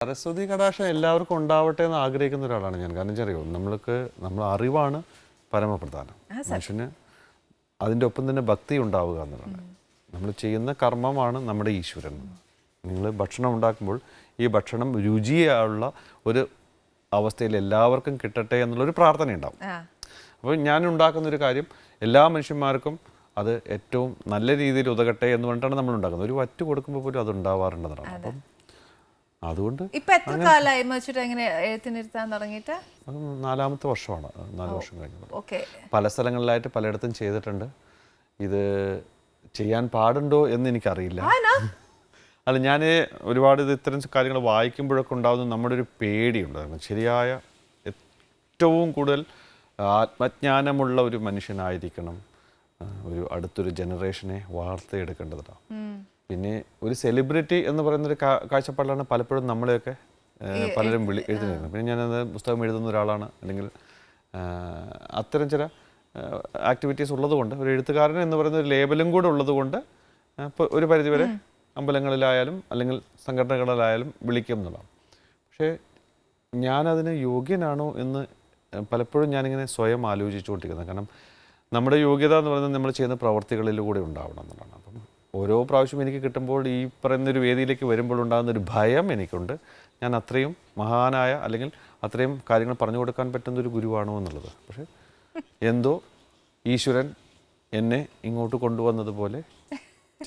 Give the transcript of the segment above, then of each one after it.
സരസ്വതി കടാക്ഷം എല്ലാവർക്കും ഉണ്ടാവട്ടെ എന്ന് ആഗ്രഹിക്കുന്ന ഒരാളാണ് ഞാൻ. കാരണം ചെറിയോ നമ്മൾ അറിവാണ് പരമപ്രധാനം. മനുഷ്യന് അതിൻ്റെ ഒപ്പം തന്നെ ഭക്തി ഉണ്ടാവുക എന്നുള്ളതാണ്. നമ്മൾ ചെയ്യുന്ന കർമ്മമാണ് നമ്മുടെ ഈശ്വരൻ. നിങ്ങൾ ഭക്ഷണം ഉണ്ടാക്കുമ്പോൾ ഈ ഭക്ഷണം രുചിയുള്ള ഒരു അവസ്ഥയിൽ എല്ലാവർക്കും കിട്ടട്ടെ എന്നുള്ളൊരു പ്രാർത്ഥന ഉണ്ടാവും. അപ്പോൾ ഞാൻ ഉണ്ടാക്കുന്നൊരു കാര്യം എല്ലാ മനുഷ്യന്മാർക്കും അത് ഏറ്റവും നല്ല രീതിയിൽ ഉതകട്ടെ എന്ന് പറഞ്ഞിട്ടാണ് നമ്മൾ ഉണ്ടാക്കുന്നത്. ഒരു വറ്റ് കൊടുക്കുമ്പോൾ പോലും അത് ഉണ്ടാവാറുണ്ടെന്നാണ്. അപ്പം അതുകൊണ്ട് നാലാമത്തെ വർഷമാണ്. 4 വർഷം കഴിഞ്ഞു. പല സ്ഥലങ്ങളിലായിട്ട് പലയിടത്തും ചെയ്തിട്ടുണ്ട്. ഇത് ചെയ്യാൻ പാടുണ്ടോ എന്ന് എനിക്കറിയില്ല. അല്ല, ഞാൻ ഒരുപാട് ഇത്തരം കാര്യങ്ങൾ വായിക്കുമ്പോഴൊക്കെ ഉണ്ടാകുന്ന നമ്മുടെ ഒരു പേടിയുണ്ടായിരുന്നു. ശരിയായ ഏറ്റവും കൂടുതൽ ആത്മജ്ഞാനമുള്ള ഒരു മനുഷ്യനായിരിക്കണം ഒരു അടുത്തൊരു ജനറേഷനെ വാർത്തെടുക്കേണ്ടതാണ്. പിന്നെ ഒരു സെലിബ്രിറ്റി എന്ന് പറയുന്നൊരു കാഴ്ചപ്പാടിലാണ് പലപ്പോഴും നമ്മളെയൊക്കെ പലരും എഴുതുന്നത്. പിന്നെ ഞാനത് പുസ്തകം എഴുതുന്ന ഒരാളാണ്, അല്ലെങ്കിൽ അത്തരം ചില ആക്ടിവിറ്റീസ് ഉള്ളതുകൊണ്ട് ഒരു എഴുത്തുകാരൻ എന്ന് പറയുന്ന ഒരു ലേബലും കൂടെ ഉള്ളതുകൊണ്ട് ഇപ്പോൾ ഒരു പരിധിവരെ അമ്പലങ്ങളിലായാലും അല്ലെങ്കിൽ സംഘടനകളിലായാലും വിളിക്കും എന്നുള്ളതാണ്. പക്ഷേ ഞാനതിന് യോഗ്യനാണോ എന്ന് പലപ്പോഴും ഞാനിങ്ങനെ സ്വയം ആലോചിച്ചുകൊണ്ടിരിക്കുന്നത്. കാരണം നമ്മുടെ യോഗ്യത എന്ന് പറയുന്നത് നമ്മൾ ചെയ്യുന്ന പ്രവർത്തികളിലൂടെ ഉണ്ടാവണം എന്നുള്ളതാണ്. അപ്പം ഓരോ പ്രാവശ്യം എനിക്ക് കിട്ടുമ്പോൾ ഈ പറയുന്നൊരു വേദിയിലേക്ക് വരുമ്പോൾ ഉണ്ടാകുന്നൊരു ഭയം എനിക്കുണ്ട്. ഞാൻ അത്രയും മഹാനായ അല്ലെങ്കിൽ അത്രയും കാര്യങ്ങൾ പറഞ്ഞു കൊടുക്കാൻ പറ്റുന്നൊരു ഗുരുവാണോ എന്നുള്ളത്. പക്ഷേ എന്തോ ഈശ്വരൻ എന്നെ ഇങ്ങോട്ട് കൊണ്ടുവന്നതുപോലെ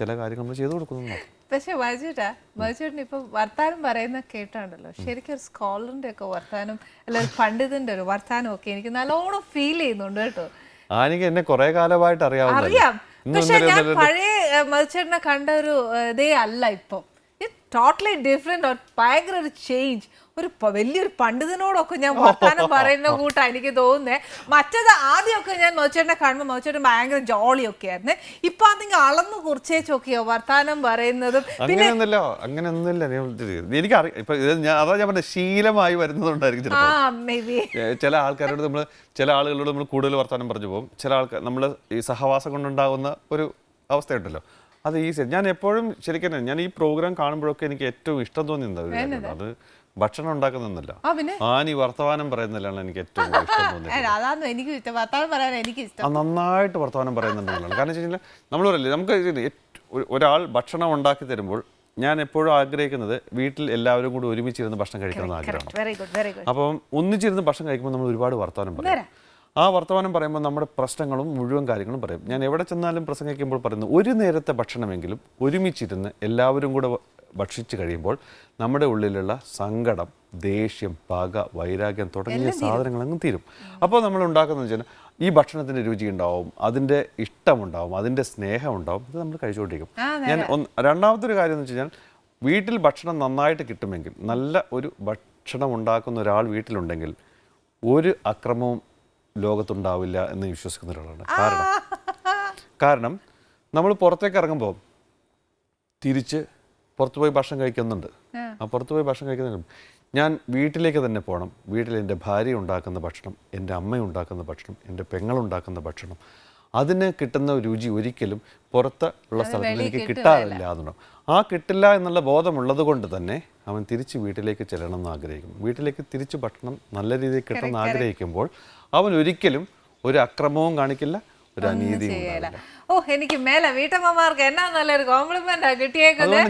ചില കാര്യങ്ങൾ നമ്മൾ ചെയ്തു കൊടുക്കുന്നു. പക്ഷെ മജുചേട്ടൻ ഇപ്പൊ വർത്താനം പറയുന്ന കേട്ടാണ്ടല്ലോ, ശരിക്കും ഒരു സ്കോളറിന്റെ ഒക്കെ വർത്താനം അല്ല ഒരു പണ്ഡിതന്റെ ഒരു വർത്താനം ഒക്കെ എനിക്ക് നല്ലോണം ഫീൽ ചെയ്യുന്നുണ്ട് കേട്ടോ. എനിക്ക് എന്നെ കുറെ കാലമായിട്ട് അറിയാം. പക്ഷെ ഞാൻ പഴയ മജുചേട്ടനെ കണ്ട ഒരു ഇതേ അല്ല ഇപ്പം. Totally different. ഭയങ്കര ഒരു ചേഞ്ച്. ഒരു വലിയൊരു പണ്ഡിതനോടൊക്കെ ഞാൻ വർത്താനം പറയുന്ന കൂട്ടാ എനിക്ക് തോന്നുന്നേ. മറ്റേത് ആദ്യമൊക്കെ ഞാൻ മജുചേട്ടനെ കാണുമ്പോൾ മജുചേട്ടൻ ഭയങ്കര ജോളിയൊക്കെ ആയിരുന്നു. ഇപ്പൊ അതിങ്ങനെ അളന്നു കുറിച്ചേച്ചൊക്കെയോ വർത്താനം പറയുന്നതും. അങ്ങനെയൊന്നുമില്ല. അതാ ഞാൻ പറഞ്ഞ ശീലമായി വരുന്നതുകൊണ്ടായിരിക്കും. ചില ആളുകളോട് നമ്മൾ കൂടുതൽ വർത്താനം പറഞ്ഞു പോകും. ചില ആൾക്കാർ നമ്മൾ ഈ സഹവാസം കൊണ്ടുണ്ടാകുന്ന ഒരു അവസ്ഥയുണ്ടല്ലോ, അത് ഈസി. ഞാൻ എപ്പോഴും ശരിക്കും ഞാൻ ഈ പ്രോഗ്രാം കാണുമ്പോഴൊക്കെ എനിക്ക് ഏറ്റവും ഇഷ്ടം തോന്നിയത് അത് ഭക്ഷണം ഉണ്ടാക്കുന്നല്ല, ആനി വർത്തമാനം പറയുന്നതിലാണ് എനിക്ക് ഏറ്റവും ഇഷ്ടം തോന്നിയത്. നന്നായിട്ട് വർത്തമാനം പറയുന്നുണ്ടെന്നുള്ളതാണ്. കാരണം വെച്ച് കഴിഞ്ഞാൽ നമ്മൾ പറയില്ലേ, നമുക്ക് ഒരാൾ ഭക്ഷണം ഉണ്ടാക്കി തരുമ്പോൾ ഞാൻ എപ്പോഴും ആഗ്രഹിക്കുന്നത് വീട്ടിൽ എല്ലാവരും കൂടി ഒരുമിച്ചിരുന്ന് ഭക്ഷണം കഴിക്കണമെന്ന് ആഗ്രഹമാണ്. അപ്പം ഒന്നിച്ചിരുന്ന് ഭക്ഷണം കഴിക്കുമ്പോൾ നമ്മൾ ഒരുപാട് വർത്തമാനം പറയും. ആ വർത്തമാനം പറയുമ്പോൾ നമ്മുടെ പ്രശ്നങ്ങളും മുഴുവൻ കാര്യങ്ങളും പറയും. ഞാൻ എവിടെ ചെന്നാലും പ്രസംഗിക്കുമ്പോൾ പറയുന്നു, ഒരു നേരത്തെ ഭക്ഷണമെങ്കിലും ഒരുമിച്ചിരുന്ന് എല്ലാവരും കൂടെ ഭക്ഷിച്ച് കഴിയുമ്പോൾ നമ്മുടെ ഉള്ളിലുള്ള സങ്കടം, ദേഷ്യം, പക, വൈരാഗ്യം തുടങ്ങിയ സാധനങ്ങളങ്ങ് തീരും. അപ്പോൾ നമ്മൾ ഉണ്ടാക്കുന്നത് വെച്ചാൽ ഈ ഭക്ഷണത്തിൻ്റെ രുചി ഉണ്ടാവും, അതിൻ്റെ ഇഷ്ടമുണ്ടാവും, അതിൻ്റെ സ്നേഹം ഉണ്ടാവും. ഇത് നമ്മൾ കഴിച്ചുകൊണ്ടിരിക്കും. ഞാൻ രണ്ടാമത്തെ കാര്യം എന്ന് വെച്ച് കഴിഞ്ഞാൽ, വീട്ടിൽ ഭക്ഷണം നന്നായിട്ട് കിട്ടുമെങ്കിൽ, നല്ല ഒരു ഭക്ഷണം ഉണ്ടാക്കുന്ന ഒരാൾ വീട്ടിലുണ്ടെങ്കിൽ ഒരു അക്രമവും ലോകത്തുണ്ടാവില്ല എന്ന് വിശ്വസിക്കുന്ന ഒരാളാണ്. കാരണം നമ്മൾ പുറത്തേക്ക് ഇറങ്ങുമ്പോൾ തിരിച്ച് പുറത്തു പോയി ഭക്ഷണം കഴിക്കുന്നുണ്ട്. ആ പുറത്തു പോയി ഭക്ഷണം കഴിക്കുന്നുണ്ട്. ഞാൻ വീട്ടിലേക്ക് തന്നെ പോകണം. വീട്ടിൽ എൻ്റെ ഭാര്യ ഉണ്ടാക്കുന്ന ഭക്ഷണം, എൻ്റെ അമ്മ ഉണ്ടാക്കുന്ന ഭക്ഷണം, എൻ്റെ പെങ്ങളുണ്ടാക്കുന്ന ഭക്ഷണം, അതിന് കിട്ടുന്ന രുചി ഒരിക്കലും പുറത്ത് ഉള്ള സ്ഥലത്ത് എനിക്ക് കിട്ടാറില്ല എന്നുണ്ടാവും. ആ കിട്ടില്ല എന്നുള്ള ബോധമുള്ളത് കൊണ്ട് തന്നെ അവൻ തിരിച്ച് വീട്ടിലേക്ക് ചെല്ലണം എന്ന് ആഗ്രഹിക്കും. വീട്ടിലേക്ക് തിരിച്ച് ഭക്ഷണം നല്ല രീതിയിൽ കിട്ടണമെന്ന് ആഗ്രഹിക്കുമ്പോൾ അവൻ ഒരിക്കലും ഒരു അക്രമവും കാണിക്കില്ല, ഒരു അനീതിയും ഉണ്ടാവില്ല.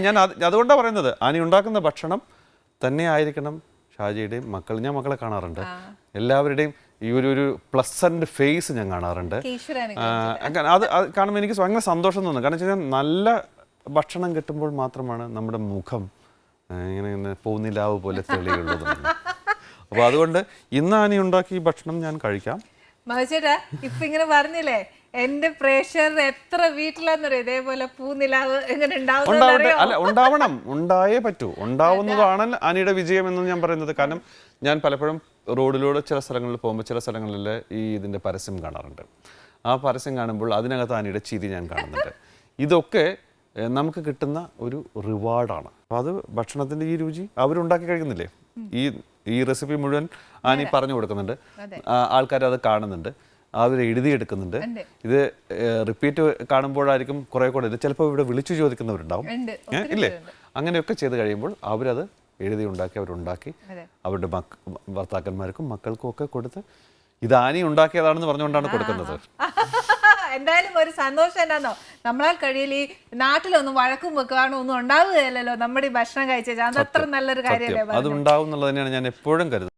ഞാൻ അതുകൊണ്ടാണ് പറയുന്നത്, ആനി ഉണ്ടാക്കുന്ന ഭക്ഷണം തന്നെ ആയിരിക്കണം ഷാജിയുടെയും ഞാൻ മക്കളെ കാണാറുണ്ട്, എല്ലാവരുടെയും ഈ ഒരു പ്ലസന്റ് ഫേസ് ഞാൻ കാണാറുണ്ട്. അത് കാണുമ്പോൾ എനിക്ക് ഭയങ്കര സന്തോഷം തോന്നുന്നു. കാരണം വെച്ച് കഴിഞ്ഞാൽ നല്ല ഭക്ഷണം കിട്ടുമ്പോൾ മാത്രമാണ് നമ്മുടെ മുഖം ഇങ്ങനെ പൂനിലാവ് പോലെ തെളിയുള്ളത്. അപ്പോൾ അതുകൊണ്ട് ഇന്ന് ആനി ഉണ്ടാക്കി ഭക്ഷണം ഞാൻ കഴിക്കാം. മഹേശ്വരാ, ഇപ്പൊ ഇങ്ങനെ പറഞ്ഞില്ലേ, എന്റെ പ്രേക്ഷകർ എത്ര വീട്ടിലാന്നറിയോ ഇതേപോലെ പൂനിലാവ് എങ്ങനെ ഉണ്ടാവണം, ഉണ്ടായേ പറ്റൂ. ഉണ്ടാവുന്നതാണ് ആനിയുടെ വിജയം എന്ന് ഞാൻ പറയുന്നത്. കാരണം ഞാൻ പലപ്പോഴും റോഡിലൂടെ ചില സ്ഥലങ്ങളിൽ പോകുമ്പോൾ ചില സ്ഥലങ്ങളിൽ ഈ ഇതിൻ്റെ പരസ്യം കാണാറുണ്ട്. ആ പരസ്യം കാണുമ്പോൾ അതിനകത്ത് ആനിയുടെ ചിരി ഞാൻ കാണുന്നുണ്ട്. ഇതൊക്കെ നമുക്ക് കിട്ടുന്ന ഒരു റിവാർഡാണ്. അപ്പോൾ അത് ഭക്ഷണത്തിൻ്റെ ഈ രുചി അവരുണ്ടാക്കി കഴിക്കുന്നില്ലേ, ഈ റെസിപ്പി മുഴുവൻ ആനി പറഞ്ഞു കൊടുക്കുന്നുണ്ട്, ആൾക്കാർ അത് കാണുന്നുണ്ട്, അവർ എഴുതിയെടുക്കുന്നുണ്ട്. ഇത് റിപ്പീറ്റ് കാണുമ്പോഴായിരിക്കും കുറെ കൂടെ. ചിലപ്പോൾ ഇവിടെ വിളിച്ചു ചോദിക്കുന്നവരുണ്ടാവും, ഇല്ലേ? അങ്ങനെയൊക്കെ ചെയ്ത് കഴിയുമ്പോൾ അവരത് എഴുതി ഉണ്ടാക്കി അവരുണ്ടാക്കി അതെ. അവരുടെ ഭർത്താക്കന്മാർക്കും മക്കൾക്കും ഒക്കെ കൊടുത്ത് ഇത് ആനി ഉണ്ടാക്കിയതാണെന്ന് പറഞ്ഞുകൊണ്ടാണ് കൊടുക്കുന്നത്. എന്തായാലും ഒരു സന്തോഷം എന്നാന്നോ, നമ്മളാൽ കഴിയില്ല ഈ നാട്ടിലൊന്നും വഴക്കും വെക്കാനോ ഒന്നും ഉണ്ടാവുകയല്ലോ നമ്മുടെ ഈ ഭക്ഷണം കഴിച്ചാൽ. അത് അത്ര നല്ലൊരു കാര്യമല്ലേ. അത് ഉണ്ടാവും എന്നുള്ളത് തന്നെയാണ് ഞാൻ എപ്പോഴും കരുതുന്നത്.